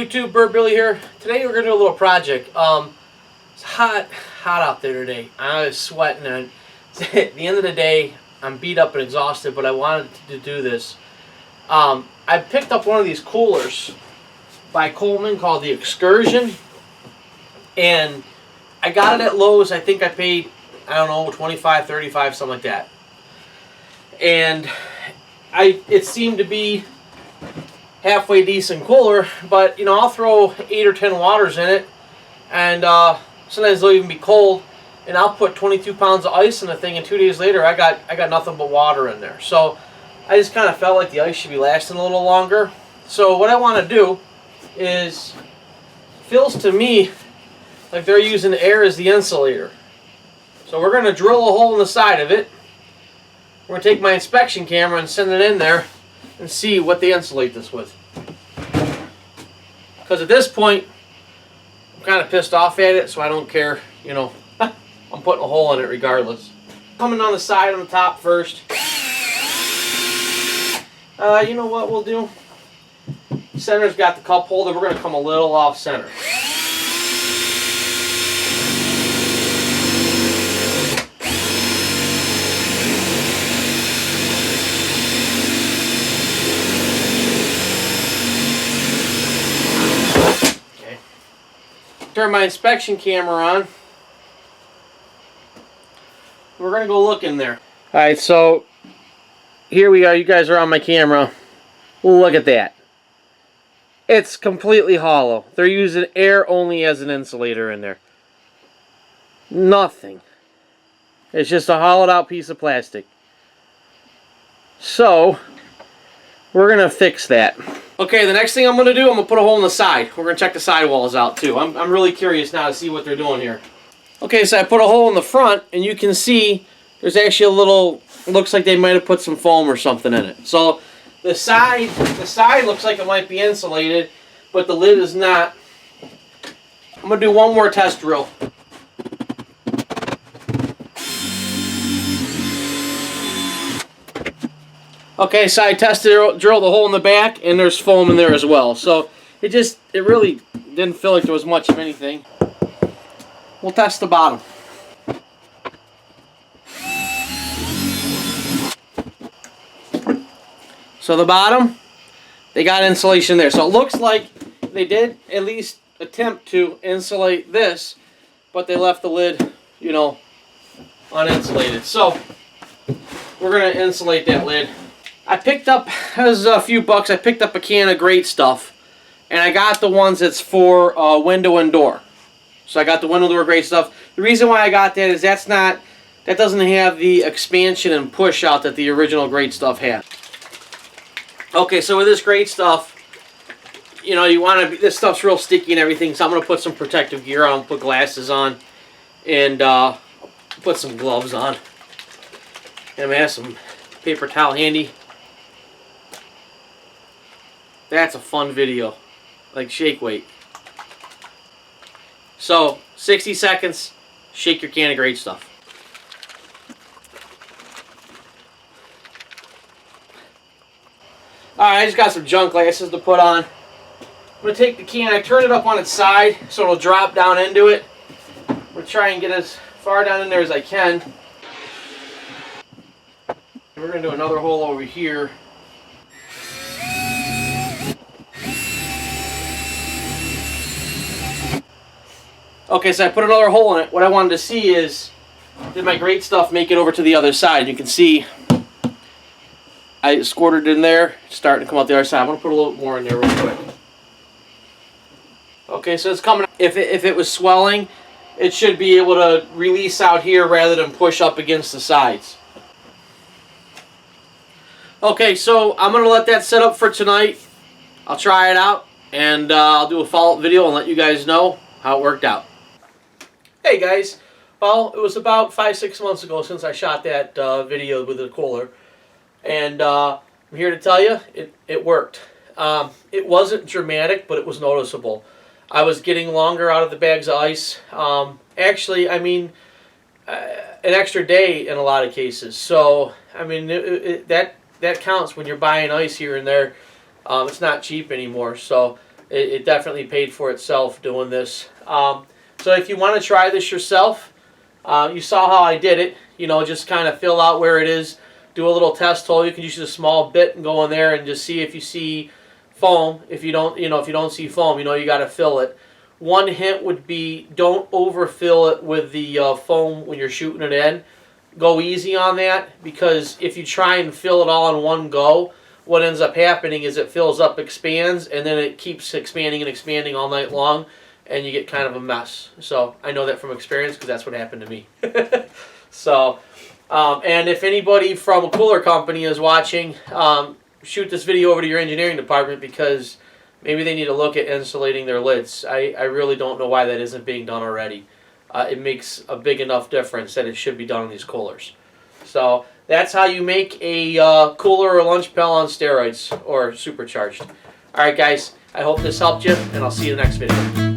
YouTube, Bird Billy here. Today we're gonna do a little project. It's hot out there today. I was sweating, and at the end of the day, I'm beat up and exhausted. But I wanted to do this. I picked up one of these coolers by Coleman called the Excursion, and I got it at Lowe's. I think I paid, I don't know, $25, $35, something like that. And it seemed to be halfway decent cooler, but you know, I'll throw 8 or 10 waters in it, and sometimes they'll even be cold, and I'll put 22 pounds of ice in the thing, and 2 days later I got nothing but water in there. So I just kind of felt like the ice should be lasting a little longer. So what I want to do is, feels to me like they're using air as the insulator. So we're going to drill a hole in the side of it. We're going to take my inspection camera and send it in there and see what they insulate this with. Because at this point, I'm kind of pissed off at it, so I don't care, you know. I'm putting a hole in it regardless. Coming on the side on the top first. You know what we'll do? Center's got the cup holder. We're going to come a little off center. Turn my inspection camera on. We're going to go look in there. Alright, so here we are. You guys are on my camera. Look at that. It's completely hollow. They're using air only as an insulator in there. Nothing. It's just a hollowed out piece of plastic. So we're going to fix that. Okay, the next thing I'm going to do, I'm going to put a hole in the side. We're going to check the sidewalls out too. I'm really curious now to see what they're doing here. Okay, so I put a hole in the front, and you can see there's actually a little, it looks like they might have put some foam or something in it. So the side looks like it might be insulated, but the lid is not. I'm going to do one more test drill. Okay, so I drilled the hole in the back, and there's foam in there as well. So it really didn't feel like there was much of anything. We'll test the bottom. So the bottom, they got insulation there. So it looks like they did at least attempt to insulate this, but they left the lid, you know, uninsulated. So we're going to insulate that lid. I picked up, it was a few bucks, I picked up a can of Great Stuff, and I got the ones that's for window and door. So I got the window door Great Stuff. The reason why I got that is that doesn't have the expansion and push out that the original Great Stuff had. Okay, so with this Great Stuff, you know, this stuff's real sticky and everything, so I'm going to put some protective gear on, put glasses on, and put some gloves on. And I'm going to have some paper towel handy. That's a fun video, like shake weight. So 60 seconds, shake your can of Great Stuff. Alright, I just got some junk glasses to put on. I'm going to take the can, I turn it up on its side so it'll drop down into it. I'm going to try and get as far down in there as I can. We're going to do another hole over here. Okay, so I put another hole in it. What I wanted to see is, did my Great Stuff make it over to the other side? You can see I squirted in there, starting to come out the other side. I'm going to put a little more in there real quick. Okay, so it's coming. If it was swelling, it should be able to release out here rather than push up against the sides. Okay, so I'm going to let that set up for tonight. I'll try it out, and I'll do a follow-up video and let you guys know how it worked out. Hey guys, well, it was about 5-6 months ago since I shot that video with the cooler, and I'm here to tell you it worked. It wasn't dramatic, but it was noticeable. I was getting longer out of the bags of ice. Actually, I mean, an extra day in a lot of cases. So, I mean, that counts when you're buying ice here and there. It's not cheap anymore. So, it definitely paid for itself doing this. So if you want to try this yourself, you saw how I did it. You know, just kind of fill out where it is, do a little test hole. You can use a small bit and go in there and just see if you see foam. If you don't, if you don't see foam, you got to fill it. One hint would be don't overfill it with the foam when you're shooting it in. Go easy on that, because if you try and fill it all in one go, what ends up happening is it fills up, expands, and then it keeps expanding and expanding all night long, and you get kind of a mess. So I know that from experience because that's what happened to me. So, and if anybody from a cooler company is watching, shoot this video over to your engineering department, because maybe they need to look at insulating their lids. I really don't know why that isn't being done already. It makes a big enough difference that it should be done on these coolers. So that's how you make a cooler or lunch pail on steroids or supercharged. All right, guys, I hope this helped you, and I'll see you in the next video.